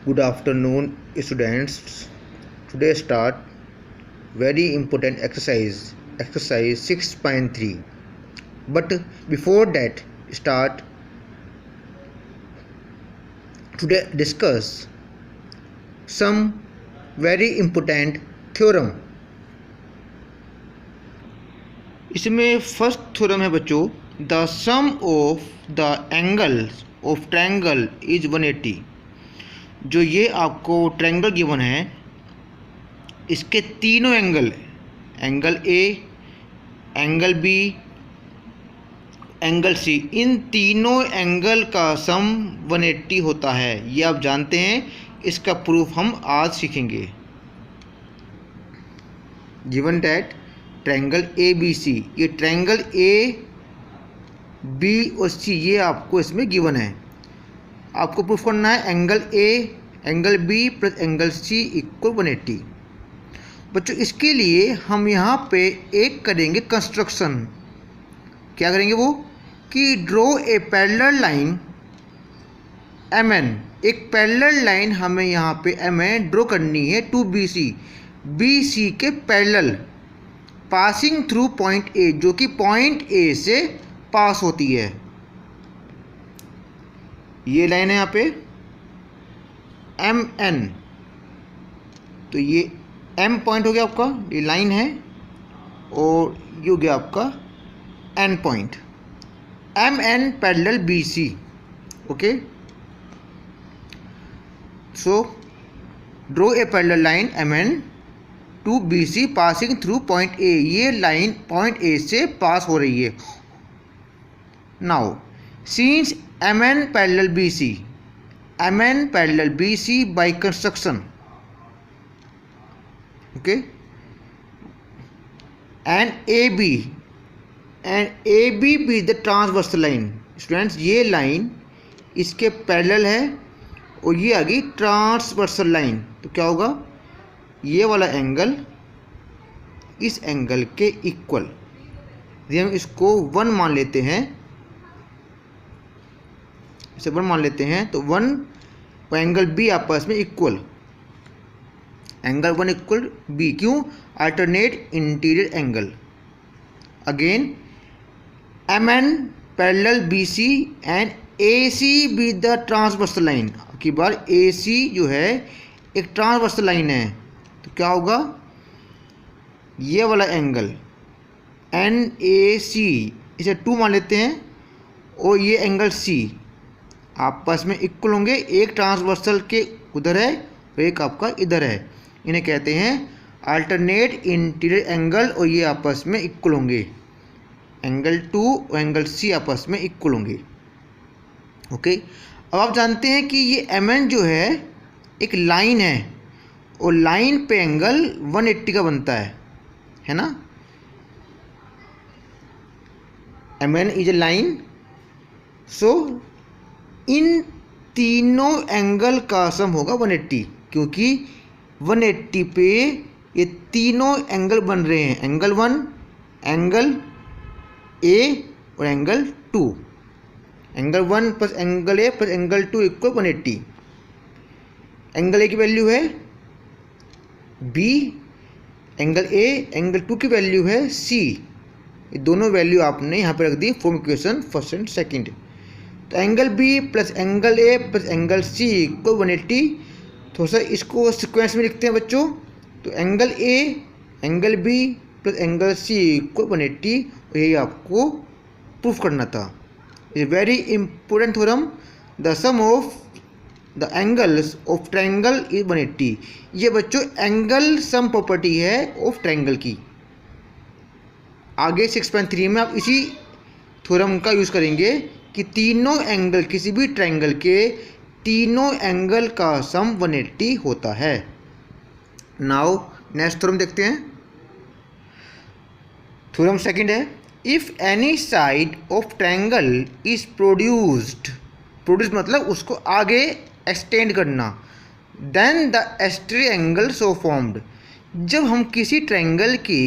Good afternoon, students. Today start very important exercise 6.3. But before that, start today discuss some very important theorem. इसमें first theorem है बच्चों, the sum of the angles of triangle is 180. जो ये आपको triangle given है, इसके तीनों angle A, angle B, angle C, इन तीनों एंगल का सम 180 होता है. ये आप जानते हैं, इसका प्रूफ हम आज सीखेंगे. Given that triangle A B C, ये ट्रायंगल ए बी और सी ये आपको इसमें गिवन है. आपको प्रूफ करना है angle A angle B plus angle C equal 180. बच्चों इसके लिए हम यहाँ पे एक करेंगे कंस्ट्रक्शन. क्या करेंगे वो कि draw a parallel line M N. एक पैरेलल लाइन हमें यहाँ पे एम एन ड्रॉ करनी है टू बी सी के पैरेलल, पासिंग थ्रू पॉइंट ए, जो कि पॉइंट ए से पास होती है. ये लाइन है यहाँ पे एम एन, तो ये एम पॉइंट हो गया आपका, ये लाइन है, और ये हो गया आपका N point. M N parallel B C. Okay, so draw a parallel line M N to B C passing through point A. ये लाइन पॉइंट ए से पास हो रही है. Now since M N parallel B C, M N parallel B C by construction. Okay, and A B be the transversal line. Students ये line इसके parallel है और ये आ गई ट्रांसवर्सल लाइन. तो क्या होगा, ये वाला एंगल इस एंगल के इक्वल. यदि हम इसको 1 मान लेते हैं, इसे 1 मान लेते हैं, तो 1 और एंगल बी आपस में इक्वल, एंगल 1 इक्वल बी. क्यों? Alternate interior angle. Again M N parallel B C and A C B the transversal line. की बार ए सी जो है एक ट्रांसवर्सल लाइन है, तो क्या होगा, ये वाला एंगल एन ए सी इसे 2 मान लेते हैं, और ये एंगल सी आपस में इक्वल होंगे. एक ट्रांसवर्सल के उधर है और एक आपका इधर है. इन्हें कहते हैं अल्टरनेट इंटीरियर एंगल, और ये आपस में इक्वल होंगे. एंगल 2 और एंगल सी आपस में इक्वल होंगे. ओके, अब आप जानते हैं कि ये एम एन जो है एक लाइन है, और लाइन पे एंगल 180 का बनता है ना. M N is a line, so इन तीनों एंगल का सम होगा 180, क्योंकि 180 पे ये तीनों एंगल बन रहे हैं, एंगल 1, एंगल ए और angle 2. Angle 1 plus angle A plus angle 2 equal 180. Angle A की वैल्यू है बी, एंगल ए एंगल 2 की वैल्यू है सी. ये दोनों वैल्यू आपने यहाँ पे रख दी form equation first and second. तो angle B plus angle A plus angle C equal 180. थोड़ा सा इसको सीक्वेंस में लिखते हैं बच्चों. तो angle A angle B plus angle C equal 180, और यही आपको प्रूफ करना था. Is very important theorem. The sum of the angles of triangle is 180. ये बच्चों एंगल सम प्रॉपर्टी है ऑफ ट्रायंगल की. आगे 6.3 में आप इसी थ्योरम का यूज़ करेंगे कि तीनों एंगल, किसी भी ट्रायंगल के तीनों एंगल का सम 180 होता है. नाउ नेक्स्ट थ्योरम देखते हैं. थ्योरम सेकंड है, if any side of triangle is produced मतलब उसको आगे एक्सटेंड करना, then the exterior angle so formed. जब हम किसी ट्रायंगल की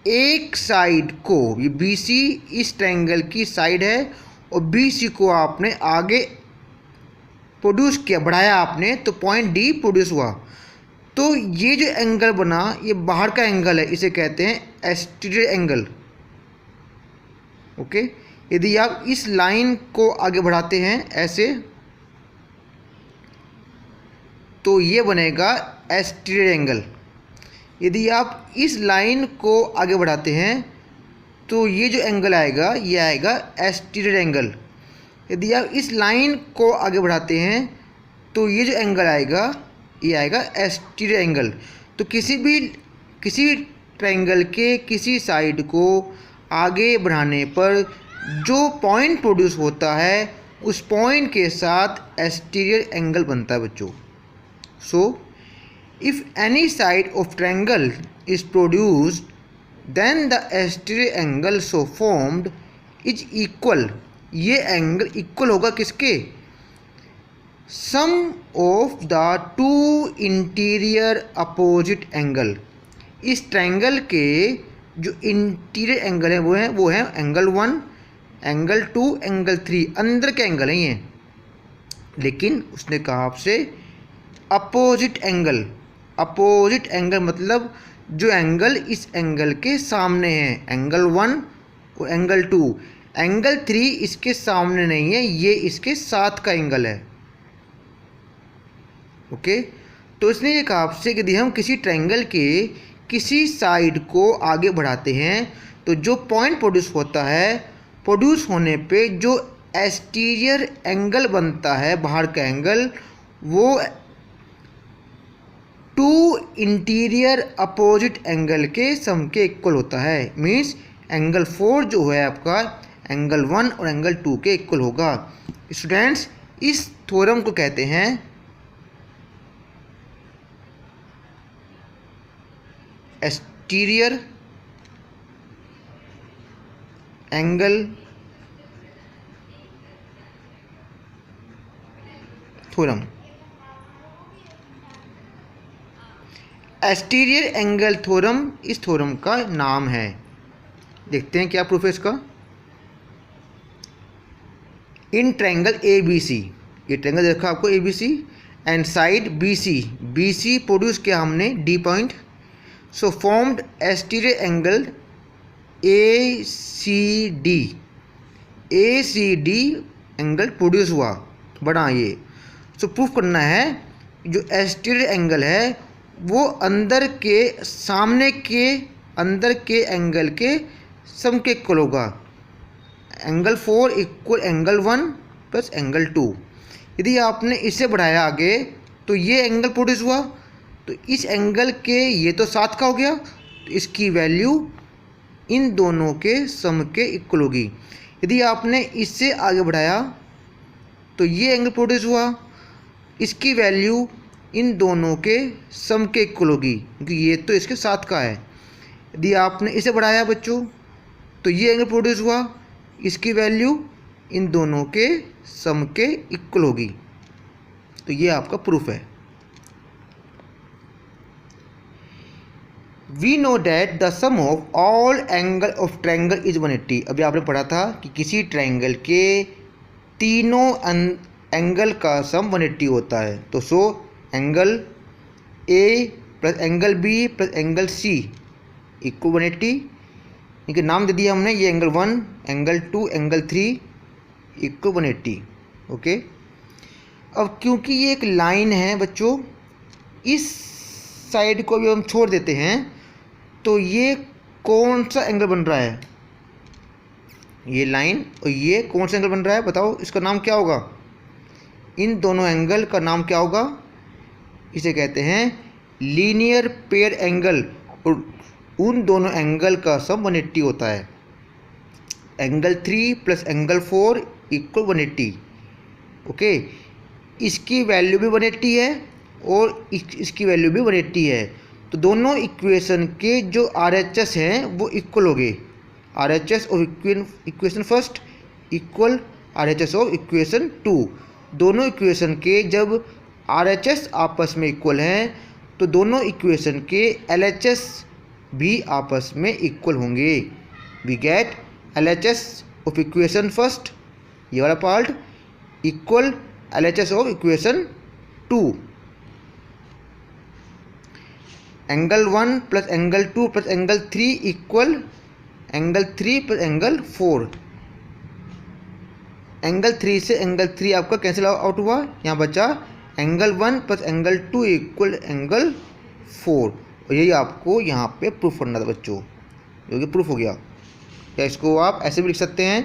एक साइड को, ये बी सी इस ट्रायंगल की साइड है, और बी सी को आपने आगे प्रोड्यूस किया, बढ़ाया आपने, तो पॉइंट डी प्रोड्यूस हुआ। तो ये जो एंगल बना ये बाहर का एंगल है, इसे कहते हैं एक्सटीरियर एंगल। ओके, यदि आप इस लाइन को आगे बढ़ाते हैं ऐसे, तो ये बनेगा एक्सटीरियर एंगल। यदि आप इस लाइन को आगे बढ़ाते हैं तो ये जो एंगल आएगा ये आएगा एक्सटीरियर एंगल। यदि आप इस लाइन को आगे बढ़ाते हैं तो ये जो एंगल आएगा ये आएगा एक्सटीरियर एंगल। तो किसी ट्रायंगल के किसी साइड को आगे बढ़ाने पर जो पॉइंट प्रोड्यूस होता है उस पॉइंट के साथ एक्सटीरियर एंगल बनता है बच्चों। So if any side of triangle is produced then the exterior angle so formed is equal. ये एंगल इक्वल होगा किसके? Sum of the two interior opposite angle. इस ट्रायंगल के जो इंटीरियर एंगल है वो है एंगल 1, एंगल 2, एंगल 3, अंदर के एंगल हैं ये। लेकिन उसने कहा आपसे अपोजिट एंगल। अपोजिट एंगल मतलब जो एंगल इस एंगल के सामने है, एंगल 1 और एंगल 2। एंगल 3 इसके सामने नहीं है, ये इसके साथ का एंगल है। ओके, तो इसने ये कहा आपसे कि यदि हम किसी ट्रायंगल के किसी साइड को आगे बढ़ाते हैं तो जो पॉइंट प्रोड्यूस होता है, प्रोड्यूस होने पे जो एक्सटीरियर एंगल बनता है, बाहर का एंगल, वो टू इंटीरियर अपोजिट एंगल के सम के इक्वल होता है। मीन्स एंगल 4 जो है आपका एंगल 1 और एंगल 2 के इक्वल होगा। स्टूडेंट्स, इस थ्योरम को कहते हैं exterior angle theorem. Exterior angle theorem इस थ्योरम का नाम है। देखते हैं क्या प्रूफ है इसका। In triangle A B C, ये ट्रायंगल देखा आपको A B C, and side B C produce किया हमने D point, so formed exterior angle A C D angle produce हुआ, बड़ा ये। सो प्रूफ करना है जो एक्सटीरियर एंगल है वो अंदर के सामने के अंदर के एंगल के सम के इक्वल होगा। Angle 4 equal angle 1 plus angle 2। यदि आपने इसे बढ़ाया आगे तो ये एंगल प्रोड्यूस हुआ, तो इस एंगल के ये तो 7 का हो गया, तो इसकी वैल्यू इन दोनों के सम के इक्वल होगी। यदि आपने इससे आगे बढ़ाया तो ये एंगल प्रोड्यूस हुआ, इसकी वैल्यू इन दोनों के सम के इक्वल होगी क्योंकि ये तो इसके 7 का है। यदि आपने इसे बढ़ाया बच्चों तो ये एंगल प्रोड्यूस हुआ, इसकी वैल्यू इन दोनों के सम के इक्वल होगी। तो ये आपका प्रूफ है। We know that the sum of all angle of triangle is 180। अभी आपने पढ़ा था कि किसी ट्रायंगल के तीनों एंगल का सम 180 होता है। तो so angle A plus angle B plus angle C equal 180। इनके नाम दे दिया हमने, ये angle 1, angle 2, angle 3 equal 180। Okay, अब क्योंकि ये एक लाइन है बच्चों, इस साइड को भी हम छोड़ देते हैं तो ये कौन सा एंगल बन रहा है? ये लाइन और ये कौन सा एंगल बन रहा है बताओ, इसका नाम क्या होगा? इन दोनों एंगल का नाम क्या होगा? इसे कहते हैं लीनियर पेयर एंगल, और उन दोनों एंगल का सम 180 होता है। Angle 3 plus angle 4 equal 180। Okay, इसकी वैल्यू भी 180 है और इसकी वैल्यू भी 180 है। तो दोनों इक्वेशन के जो RHS हैं वो इक्वल हो गए। RHS of equation first equal RHS of equation 2। दोनों इक्वेशन के जब RHS आपस में इक्वल हैं तो दोनों इक्वेशन के LHS भी आपस में इक्वल होंगे। We get LHS of equation first, ये वाला part, equal LHS of equation 2। Angle 1 plus angle 2 plus angle 3 equal angle 3 plus angle 4। Angle 3 से एंगल 3 आपका कैंसिल आउट हुआ, यहाँ बचा angle 1 plus angle 2 equal angle 4। और यही आपको यहाँ पे प्रूफ करना था बच्चों, जो कि प्रूफ हो गया। या इसको आप ऐसे भी लिख सकते हैं